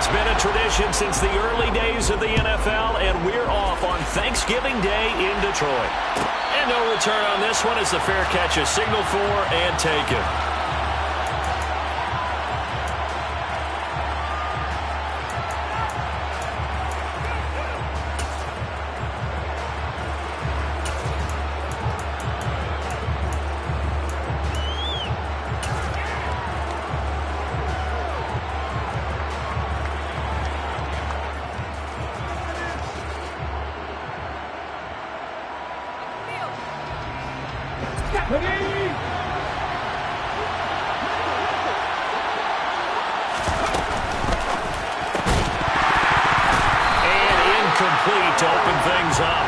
It's been a tradition since the early days of the NFL, and we're off on Thanksgiving Day in Detroit. And no return on this one as the fair catch is signaled for and taken. To open things up.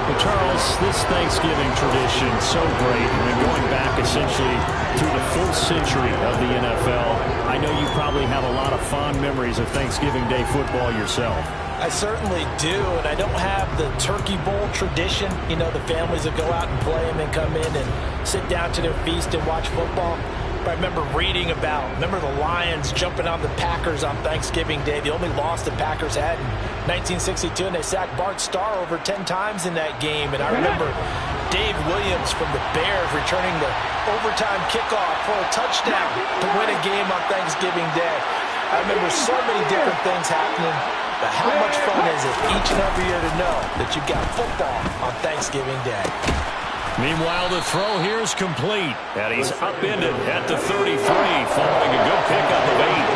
Well, Charles, this Thanksgiving tradition so great. I mean, going back essentially through the full century of the NFL. I know you probably have a lot of fond memories of Thanksgiving Day football yourself. I certainly do, and I don't have the Turkey Bowl tradition. You know, the families that go out and play and then come in and sit down to their feast and watch football. But I remember reading remember the Lions jumping on the Packers on Thanksgiving Day, the only loss the Packers had in 1962, and they sacked Bart Starr over 10 times in that game. And I remember Dave Williams from the Bears returning the overtime kickoff for a touchdown to win a game on Thanksgiving Day. I remember so many different things happening, but how much fun is it each and every year to know that you've got football on Thanksgiving Day? Meanwhile, the throw here is complete, and he's upended at the 33, following a good pickup of 8.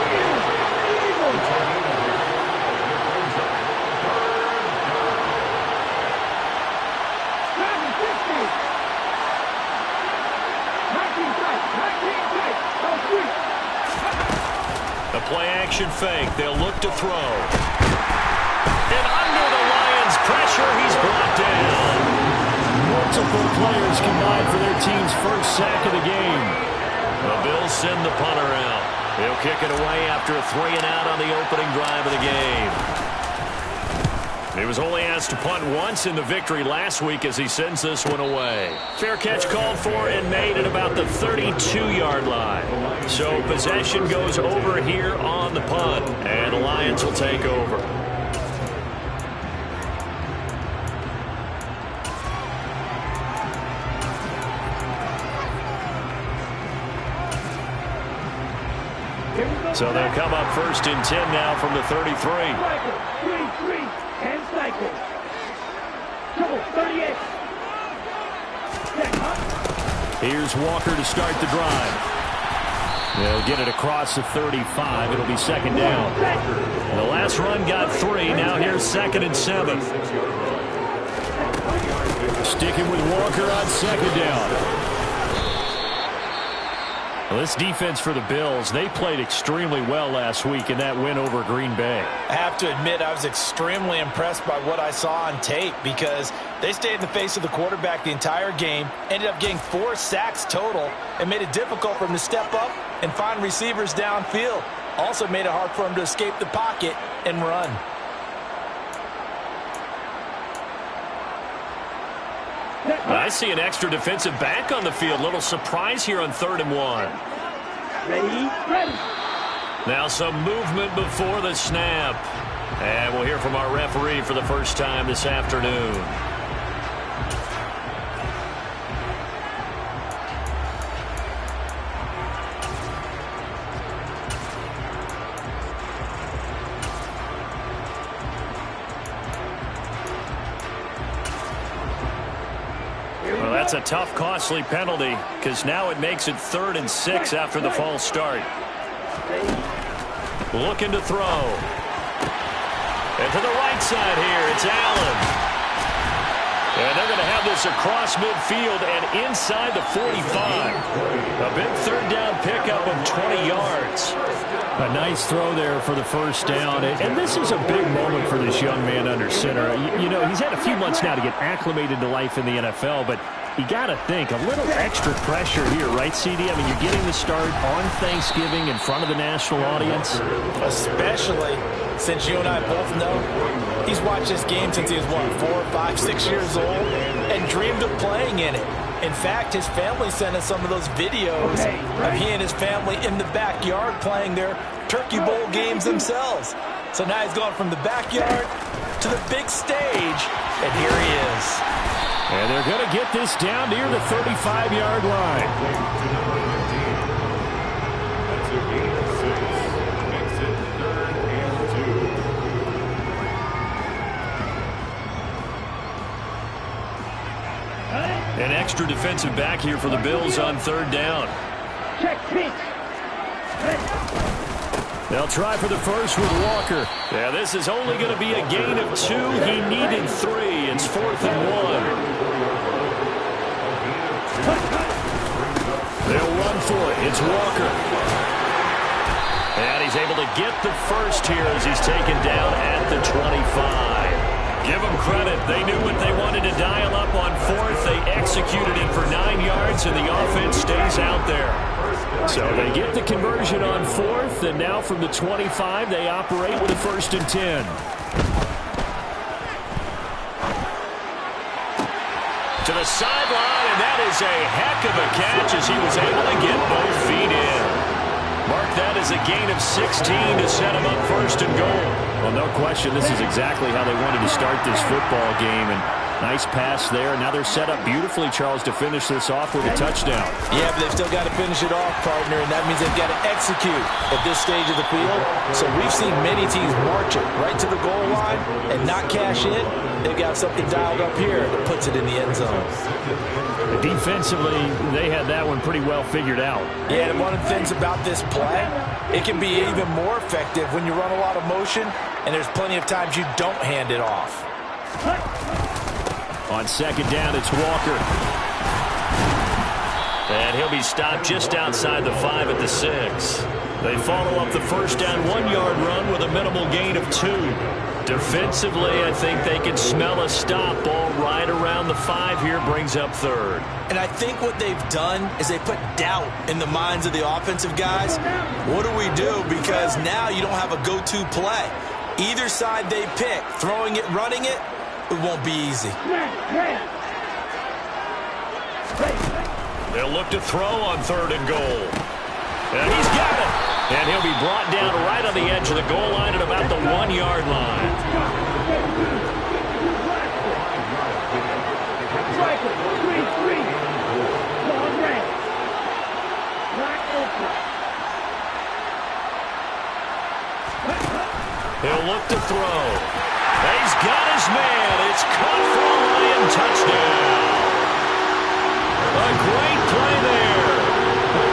The play-action fake. They'll look to throw. And under the Lions' pressure, he's brought down. Multiple players combined for their team's first sack of the game. The Bills send the punter out. He'll kick it away after a 3-and-out on the opening drive of the game. He was only asked to punt once in the victory last week as he sends this one away. Fair catch called for and made at about the 32-yard line. So possession goes over here on the punt, and the Lions will take over. So they'll come up 1st and 10 now from the 33. Here's Walker to start the drive. They'll get it across the 35. It'll be 2nd down. The last run got 3. Now here's 2nd and 7. Sticking with Walker on 2nd down. Well, this defense for the Bills, they played extremely well last week in that win over Green Bay. I have to admit, I was extremely impressed by what I saw on tape because they stayed in the face of the quarterback the entire game, ended up getting 4 sacks total, and made it difficult for him to step up and find receivers downfield. Also made it hard for him to escape the pocket and run. I see an extra defensive back on the field. Little surprise here on 3rd and 1. Ready. Now some movement before the snap. And we'll hear from our referee for the first time this afternoon. Well, that's a tough, costly penalty because now it makes it 3rd and 6 after the false start. Looking to throw. And to the right side here, it's Allen. And they're going to have this across midfield and inside the 45. A big 3rd down pickup of 20 yards. A nice throw there for the 1st down. And this is a big moment for this young man under center. You know, he's had a few months now to get acclimated to life in the NFL, but you got to think, a little extra pressure here, right, CD? I mean, you're getting the start on Thanksgiving in front of the national audience. Especially since you and I both know he's watched this game since he was, what, 4, 5, 6 years old? and dreamed of playing in it. In fact, his family sent us some of those videos of he and his family in the backyard playing their Turkey Bowl games themselves. So now he's gone from the backyard to the big stage, and here he is. And they're going to get this down near the 35-yard line. An extra defensive back here for the Bills on third down. Check pitch. They'll try for the first with Walker. Yeah, this is only going to be a gain of 2. He needed 3. It's 4th and 1. They'll run for it. It's Walker. And he's able to get the first here as he's taken down at the 25. Give them credit. They knew what they wanted to dial up on 4th. They executed it for 9 yards, and the offense stays out there. So they get the conversion on 4th, and now from the 25, they operate with a 1st and 10. To the sideline, and that is a heck of a catch as he was able to get both feet in. Mark that as a gain of 16 to set him up 1st and goal. Well, no question, this is exactly how they wanted to start this football game. And nice pass there. Now they're set up beautifully, Charles, to finish this off with a touchdown. Yeah, but they've still got to finish it off, partner, and that means they've got to execute at this stage of the field. So we've seen many teams march it right to the goal line and not cash in. They've got something dialed up here that puts it in the end zone. Defensively, they had that one pretty well figured out. Yeah, and one of the things about this play, it can be even more effective when you run a lot of motion, and there's plenty of times you don't hand it off. On second down, it's Walker. And he'll be stopped just outside the 5 at the 6. They follow up the first down 1-yard run with a minimal gain of 2. Defensively, I think they can smell a stop. Ball right around the 5 here, brings up 3rd. And I think what they've done is they put doubt in the minds of the offensive guys. What do we do? Because now you don't have a go-to play. Either side they pick, throwing it, running it, it won't be easy. They'll look to throw on 3rd and goal. And he's got it. And he'll be brought down right on the edge of the goal line at about the 1-yard line. He'll look to throw. He's got his man. It's caught for a Lion touchdown. A great play there.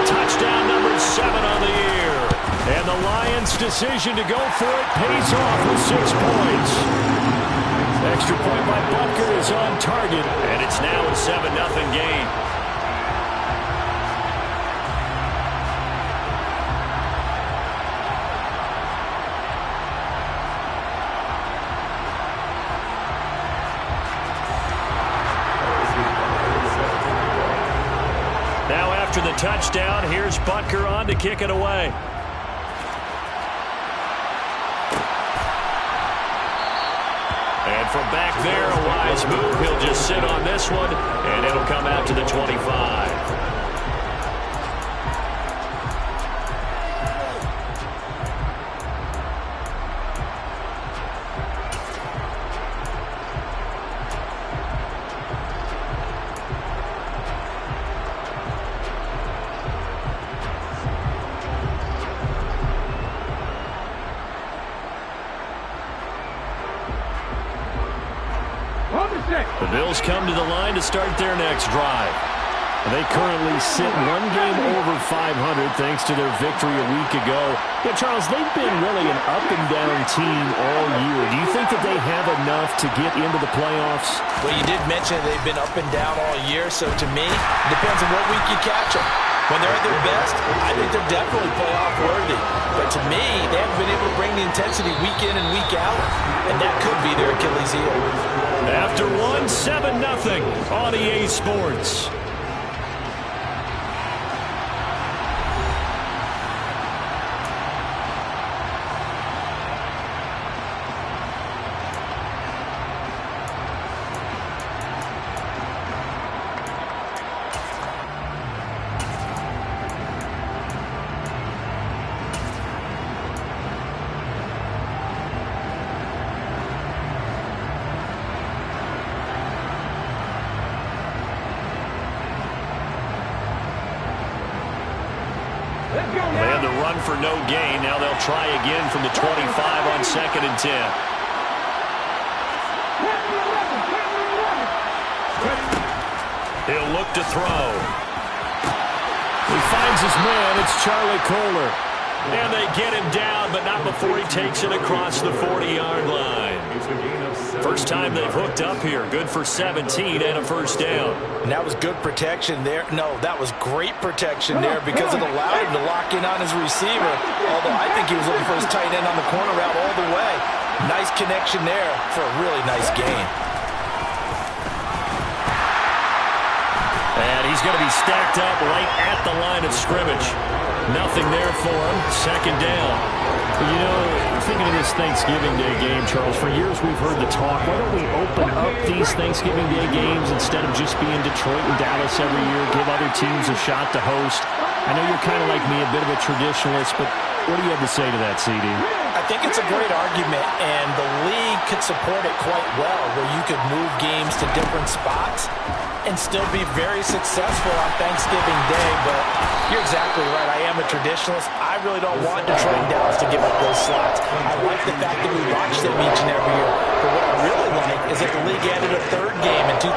Touchdown number 7 on the year. And the Lions' decision to go for it pays off with 6 points. Extra point by Butker is on target, and it's now a 7-0 game. Now after the touchdown, here's Butker on to kick it away. And from back there, a wise move. He'll just sit on this one, and it'll come out to the 25. The Bills come to the line to start their next drive. They currently sit 1 game over 500 thanks to their victory a week ago. Yeah, Charles, they've been really an up-and-down team all year. Do you think that they have enough to get into the playoffs? Well, you did mention they've been up and down all year, so to me, it depends on what week you catch them. When they're at their best, I think they're definitely playoff worthy. But to me, they haven't been able to bring the intensity week in and week out, and that could be their Achilles heel. After 7-0 on EA Sports. They had the run for no gain. Now they'll try again from the 25 on 2nd and 10. He'll look to throw. He finds his man. It's Charlie Kolar. And they get him down, but not before he takes it across the 40-yard line. First time they've hooked up here. Good for 17 and a first down. And that was good protection there. No, that was great protection there because it allowed him to lock in on his receiver. Although I think he was looking for his tight end on the corner route all the way. Nice connection there for a really nice gain. And he's going to be stacked up right at the line of scrimmage. Nothing there for him. 2nd down. You know, thinking of this Thanksgiving Day game, Charles, for years we've heard the talk, why don't we open up these Thanksgiving Day games instead of just being Detroit and Dallas every year, give other teams a shot to host? I know you're kind of like me, a bit of a traditionalist, but what do you have to say to that, CD? I think it's a great argument, and the league could support it quite well, where you could move games to different spots and still be very successful on Thanksgiving Day. But you're exactly right. I am a traditionalist. I really don't want Detroit and Dallas to give up those slots. I like the fact that we watch them each and every year. But what I really like is that the league added a 3rd game in 2006.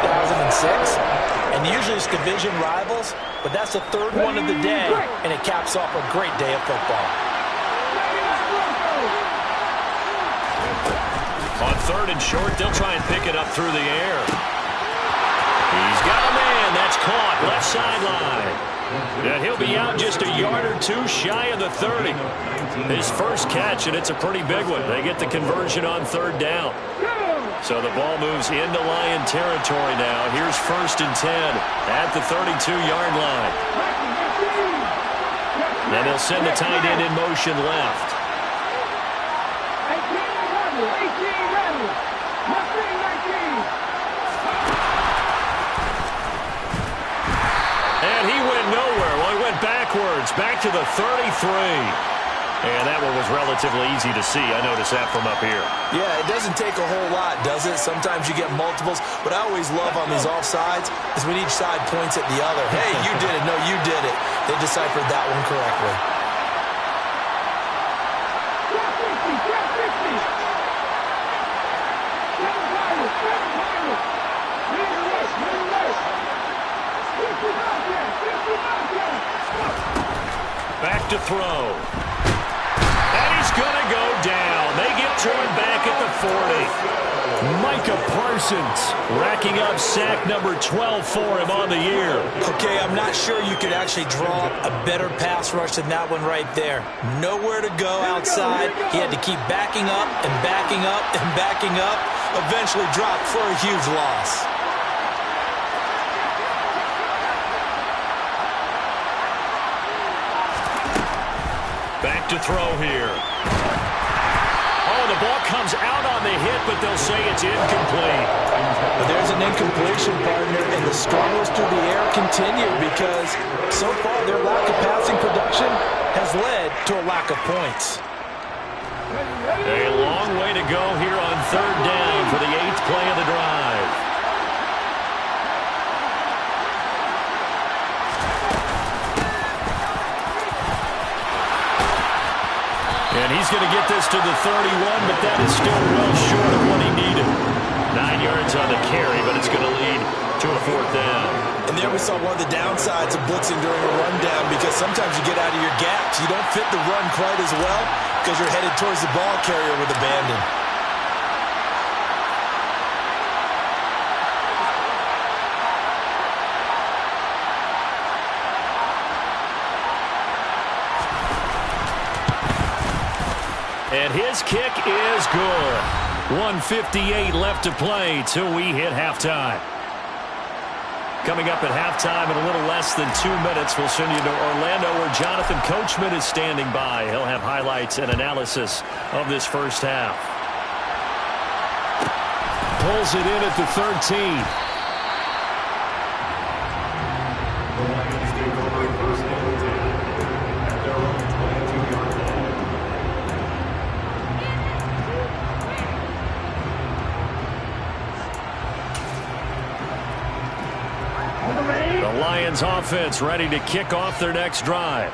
And usually it's division rivals, but that's the 3rd one of the day, and it caps off a great day of football. On 3rd and short, they'll try and pick it up through the air. He's got a man. That's caught. Left sideline. And he'll be out just a yard or two shy of the 30. His first catch, and it's a pretty big one. They get the conversion on 3rd down. So the ball moves into Lion territory now. Here's 1st and 10 at the 32-yard line. And they'll send the tight end in motion left. And he went nowhere. Well, he went backwards, back to the 33. And that one was relatively easy to see. I noticed that from up here. Yeah, it doesn't take a whole lot, does it? Sometimes you get multiples. What I always love on these offsides is when each side points at the other. Hey, you did it. No, you did it. They deciphered that one correctly. Back to throw. And he's going to go down. They get to him back at the 40. Micah Parsons racking up sack number 12 for him on the year. Okay, I'm not sure you could actually draw a better pass rush than that one right there. Nowhere to go outside. He had to keep backing up and backing up and backing up. Eventually dropped for a huge loss. Back to throw here. Oh, the ball comes out on the hit, but they'll say it's incomplete. But there's an incompletion, partner, and the struggles through the air continue because so far their lack of passing production has led to a lack of points. A long way to go here on 3rd down for the 8th play of the drive. And he's going to get this to the 31, but that is still well short of what he needed. 9 yards on the carry, but it's going to lead to a 4th down. And there we saw one of the downsides of blitzing during a rundown because sometimes you get out of your gaps. You don't fit the run quite as well because you're headed towards the ball carrier with abandon. And his kick is good. 1:58 left to play till we hit halftime. Coming up at halftime in a little less than 2 minutes, we'll send you to Orlando where Jonathan Coachman is standing by. He'll have highlights and analysis of this first half. Pulls it in at the 13. Lions offense ready to kick off their next drive.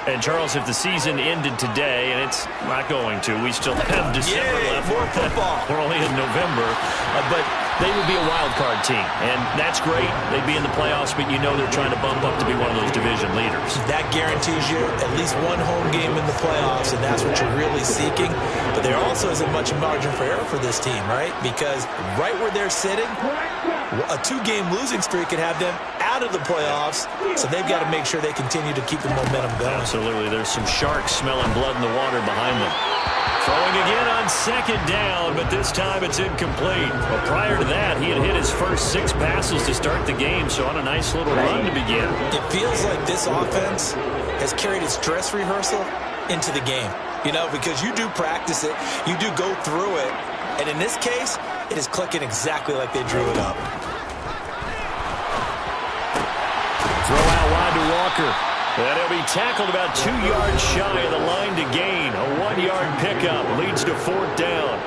And, Charles, if the season ended today, and it's not going to, we still have December left. More football. We're only in November. But they would be a wild card team, and that's great. They'd be in the playoffs, but you know they're trying to bump up to be one of those division leaders. That guarantees you at least one home game in the playoffs, and that's what you're really seeking. But there also isn't much margin for error for this team, right? Because right where they're sitting, a 2-game losing streak could have them out of the playoffs, so they've got to make sure they continue to keep the momentum going. Absolutely. There's some sharks smelling blood in the water behind them. Throwing again on second down, but this time it's incomplete. Well, prior to that, he had hit his first 6 passes to start the game, so on a nice little run to begin. It feels like this offense has carried its dress rehearsal into the game. You know, because you do practice it, you do go through it, and in this case, it is clicking exactly like they drew it up. Throw out wide to Walker. And he'll be tackled about 2 yards shy of the line to gain. A 1-yard pickup leads to 4th down.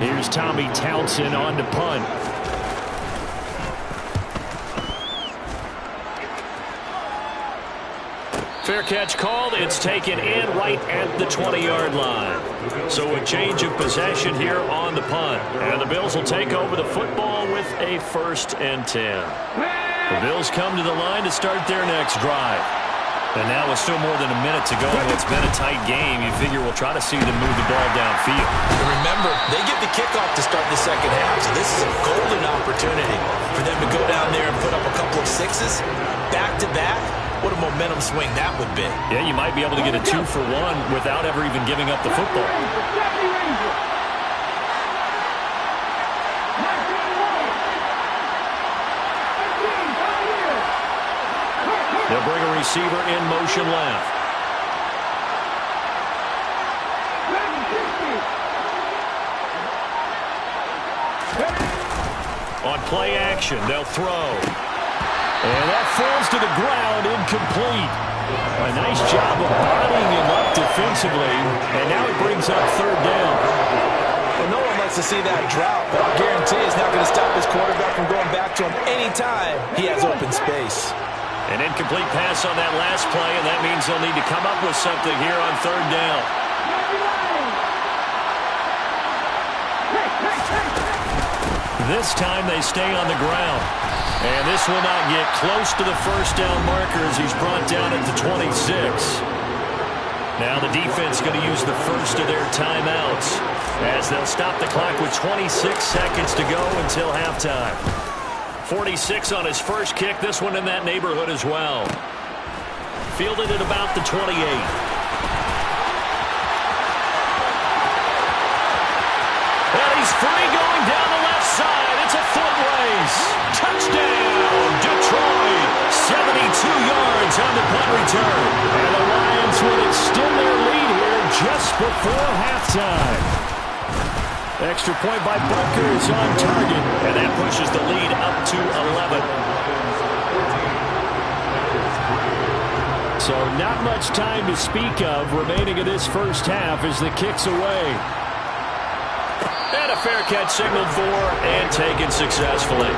Here's Tommy Townsend on to punt. Fair catch called. It's taken in right at the 20-yard line. So a change of possession here on the punt. And the Bills will take over the football with a 1st and 10. The Bills come to the line to start their next drive. And now with still more than a minute to go in what's been a tight game, you figure we'll try to see them move the ball downfield. And remember, they get the kickoff to start the second half, so this is a golden opportunity for them to go down there and put up a couple of 6s back-to-back. What a momentum swing that would be. Yeah, you might be able to get a 2-for-1 without ever even giving up the football. They'll bring a receiver in motion left. On play action, they'll throw. And that falls to the ground, incomplete. A nice job of bottling him up defensively, and now it brings up 3rd down. Well, no one likes to see that drop, but I'll guarantee it's not going to stop his quarterback from going back to him anytime he has open space. An incomplete pass on that last play, and that means they'll need to come up with something here on 3rd down. This time they stay on the ground. And this will not get close to the 1st down marker as he's brought down at the 26. Now the defense going to use the first of their timeouts as they'll stop the clock with 26 seconds to go until halftime. 46 on his first kick. This one in that neighborhood as well. Fielded at about the 28. And he's free going down the left side. It's a foot race. Touchdown, Detroit. 72 yards on the punt return. And the Lions will extend their lead here just before halftime. Extra point by Butker is on target, and that pushes the lead up to 11. So not much time to speak of remaining in this first half as the kick's away. And a fair catch signaled for and taken successfully.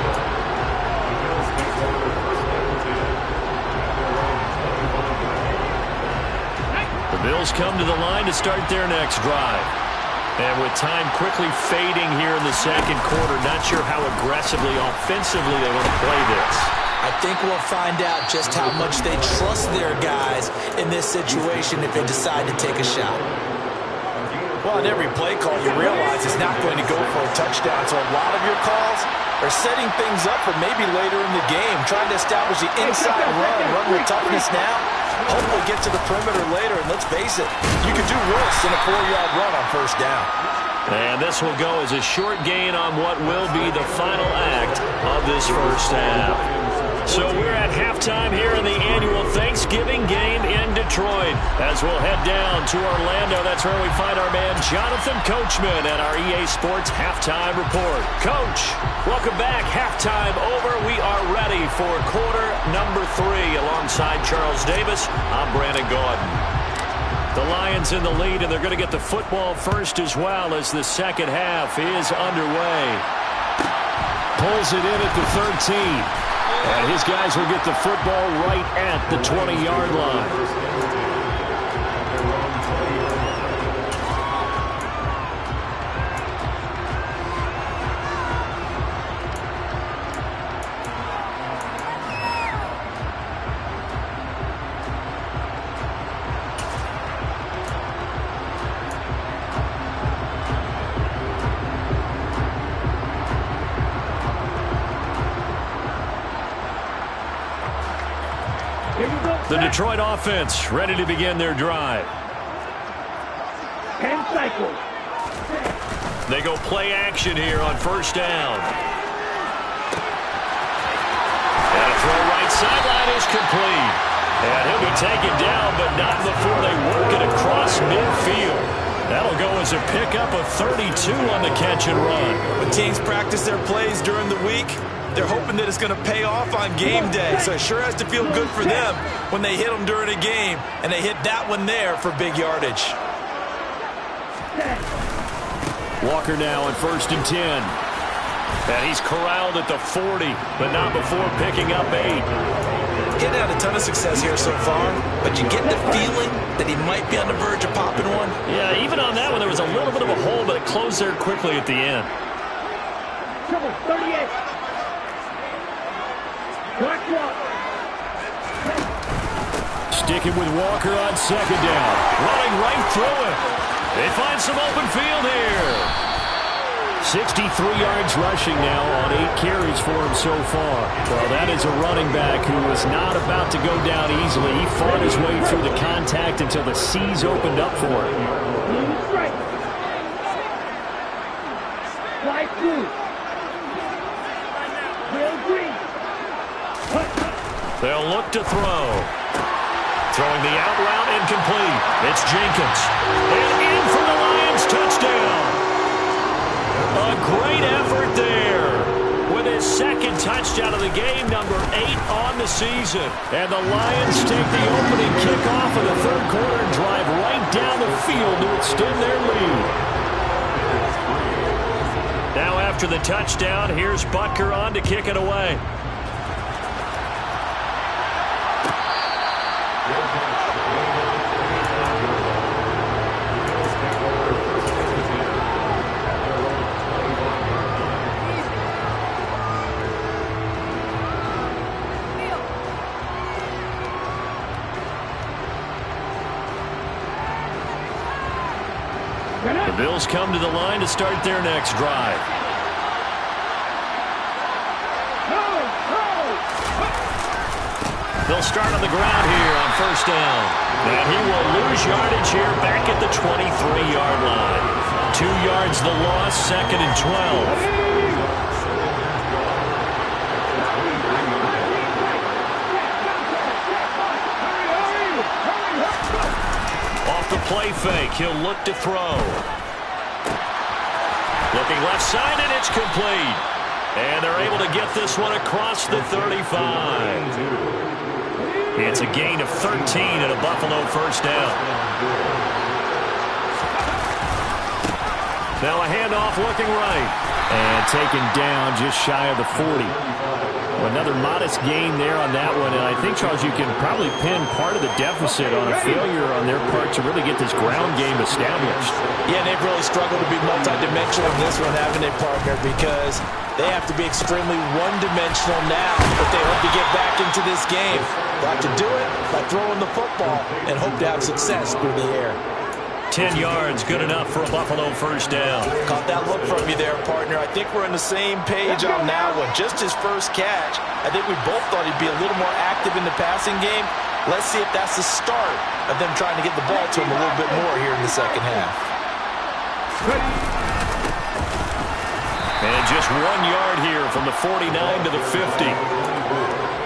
The Bills come to the line to start their next drive. And with time quickly fading here in the second quarter, not sure how aggressively, offensively they want to play this. I think we'll find out just how much they trust their guys in this situation if they decide to take a shot. Well, in every play call, you realize it's not going to go for a touchdown, so a lot of your calls are setting things up for maybe later in the game, trying to establish the inside run with toughness now. Hopefully get to the perimeter later, and let's face it, you could do worse than a 4-yard run on 1st down. And this will go as a short gain on what will be the final act of this first half. So we're at halftime here in the annual Thanksgiving game in Detroit. As we'll head down to Orlando, that's where we find our man Jonathan Coachman at our EA Sports Halftime Report. Coach, welcome back. Halftime over. We are ready for quarter number 3. Alongside Charles Davis, I'm Brandon Gaudin. The Lions in the lead, and they're going to get the football first as well as the second half is underway. Pulls it in at the 13. And his guys will get the football right at the 20-yard line. The Detroit offense ready to begin their drive. 10 cycles. They go play action here on first down. And a throw right sideline is complete. And he'll be taken down, but not before they work it across midfield. That'll go as a pickup of 32 on the catch and run. When teams practice their plays during the week, they're hoping that it's going to pay off on game day. So it sure has to feel good for them when they hit them during a game. And they hit that one there for big yardage. Walker now on 1st and 10. And he's corralled at the 40, but not before picking up 8. Getting had a ton of success here so far, but you get the feeling that he might be on the verge of popping one. Yeah, even on that one, there was a little bit of a hole, but it closed there quickly at the end. Trouble, 38. Black Walker. Sticking with Walker on 2nd down. Running right through it. They find some open field here. 63 yards rushing now on 8 carries for him so far. Well, that is a running back who was not about to go down easily. He fought his way through the contact until the C's opened up for him. Right. Fly through. Real green. They'll look to throw. Throwing the out route incomplete. It's Jenkins. And in for the Lions touchdown. A great effort there with his 2nd touchdown of the game, number 8 on the season. And the Lions take the opening kickoff of the 3rd quarter and drive right down the field to extend their lead. Now after the touchdown, here's Butker on to kick it away. The Bills come to the line to start their next drive. They'll start on the ground here on 1st down. And he will lose yardage here back at the 23-yard line. 2 yards the loss, 2nd and 12. The play fake. He'll look to throw. Looking left side, and it's complete. And they're able to get this one across the 35. It's a gain of 13 and a Buffalo 1st down. Now a handoff looking right. And taken down just shy of the 40. Another modest gain there on that one, and I think, Charles, you can probably pin part of the deficit on a failure on their part to really get this ground game established. Yeah, they've really struggled to be multidimensional in this one, haven't they, partner, because they have to be extremely one-dimensional now if they hope to get back into this game. They'll have to do it by throwing the football and hope to have success through the air. 10 yards, good enough for a Buffalo 1st down. Caught that look from you there, partner. I think we're on the same page on that one. Just his first catch. I think we both thought he'd be a little more active in the passing game. Let's see if that's the start of them trying to get the ball to him a little bit more here in the 2nd half. And just 1 yard here from the 49 to the 50.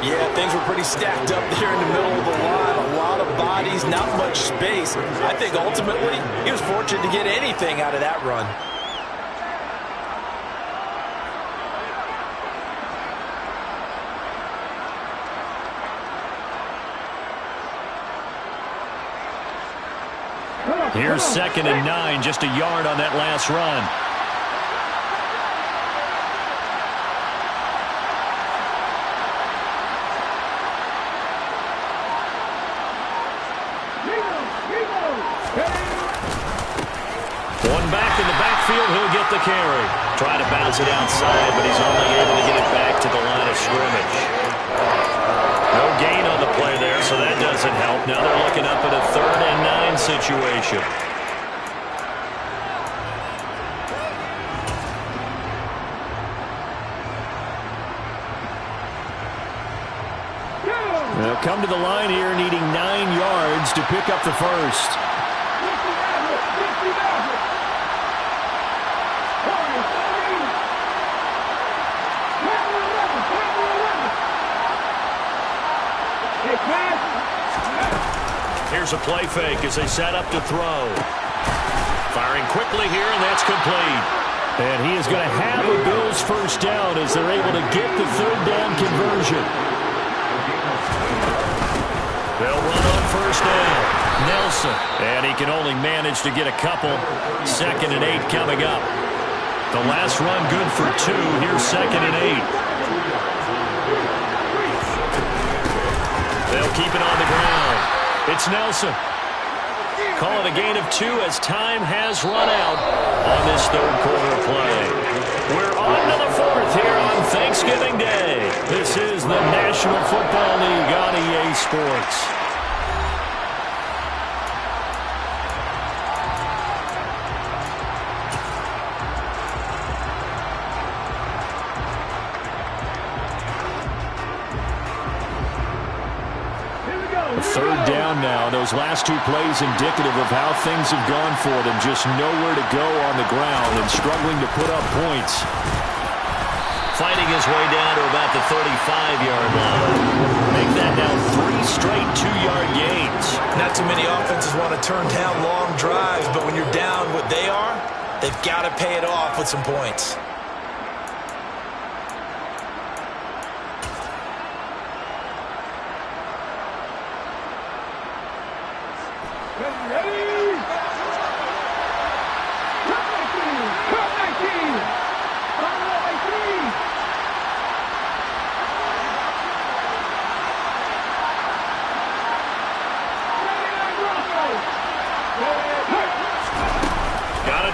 Yeah, things were pretty stacked up there in the middle of the line. A lot of bodies, not much space. I think ultimately he was fortunate to get anything out of that run. Here's 2nd and 9, just a yard on that last run. One back in the backfield, he'll get the carry. Trying to bounce it outside, but he's only able to get it back to the line of scrimmage. No gain on the play there, so that doesn't help. Now they're looking up at a 3rd and 9 situation. They'll come to the line here needing to pick up the first. Here's a play fake as they set up to throw. Firing quickly here, and that's complete. And he is going to have a Bills first down as they're able to get the third down conversion. They'll run on first down. Nelson. And he can only manage to get a couple. 2nd and 8 coming up. The last run good for 2. Here's 2nd and 8. They'll keep it on the ground. It's Nelson. Call it a gain of 2 as time has run out on this third quarter play. We're on to the 4th here on Thanksgiving Day. This is the National Football League on EA Sports. Third down now. Those last 2 plays indicative of how things have gone for them. Just nowhere to go on the ground and struggling to put up points. Fighting his way down to about the 35-yard line. Make that now 3 straight 2-yard gains. Not too many offenses want to turn down long drives, but when you're down what they are, they've got to pay it off with some points.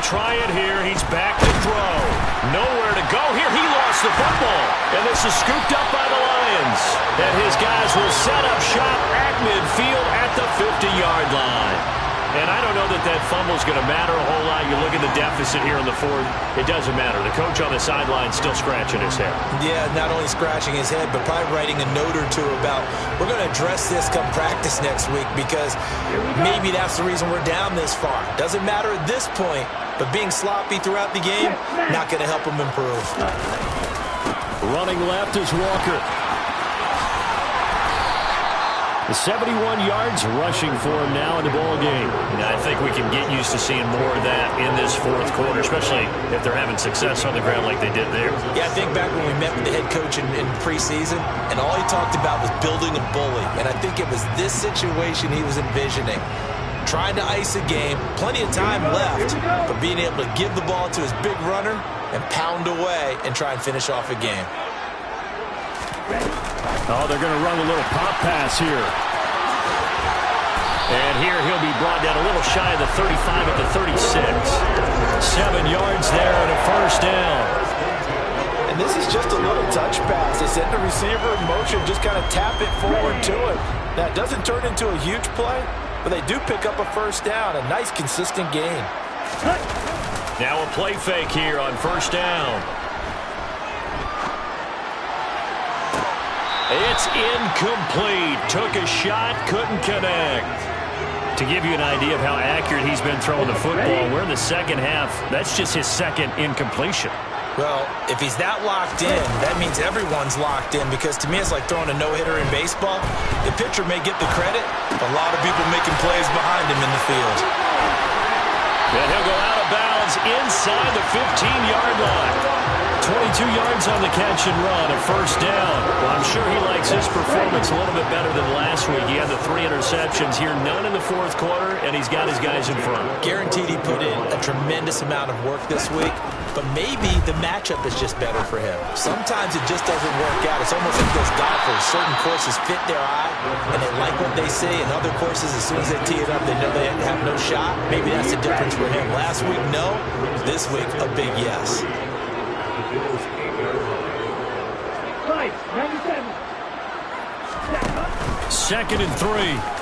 Try it here. He's back to throw. Nowhere to go here. He lost the football. And this is scooped up by the Lions. And his guys will set up shop at midfield at the 50-yard line. And I don't know that that fumble is going to matter a whole lot. You look at the deficit here in the 4th. It doesn't matter. The coach on the sideline still scratching his head. Yeah, not only scratching his head, but probably writing a note or two about we're going to address this come practice next week because maybe that's the reason we're down this far. Doesn't matter at this point, but being sloppy throughout the game, not going to help him improve. Running left is Walker. 71 yards rushing for him now in the ball game. I think we can get used to seeing more of that in this 4th quarter, especially if they're having success on the ground like they did there. Yeah, I think back when we met with the head coach in preseason, and all he talked about was building a bully. And I think it was this situation he was envisioning. Trying to ice a game, plenty of time left, but being able to give the ball to his big runner and pound away and try and finish off a game. Oh, they're going to run a little pop pass here. And here he'll be brought down a little shy of the 35 at the 36. 7 yards there and a first down. And this is just a little touch pass. They send the receiver in motion, just kind of tap it forward to him. Now, it doesn't turn into a huge play, but they do pick up a first down, a nice consistent gain. Now a play fake here on first down. It's incomplete. Took a shot, couldn't connect. To give you an idea of how accurate he's been throwing the football, we're in the second half. That's just his 2nd incompletion. Well, if he's that locked in, that means everyone's locked in because to me it's like throwing a no-hitter in baseball. The pitcher may get the credit, but a lot of people making plays behind him in the field. And he'll go out of bounds inside the 15-yard line. 22 yards on the catch and run, a first down. Well, I'm sure he likes his performance a little bit better than last week. He had the 3 interceptions here, none in the 4th quarter, and he's got his guys in front. Guaranteed he put in a tremendous amount of work this week, but maybe the matchup is just better for him. Sometimes it just doesn't work out. It's almost like those golfers. Certain courses fit their eye, and they like what they see, and other courses, as soon as they tee it up, they know they have no shot. Maybe that's the difference for him. Last week, no. This week, a big yes. 97. 2nd and 3.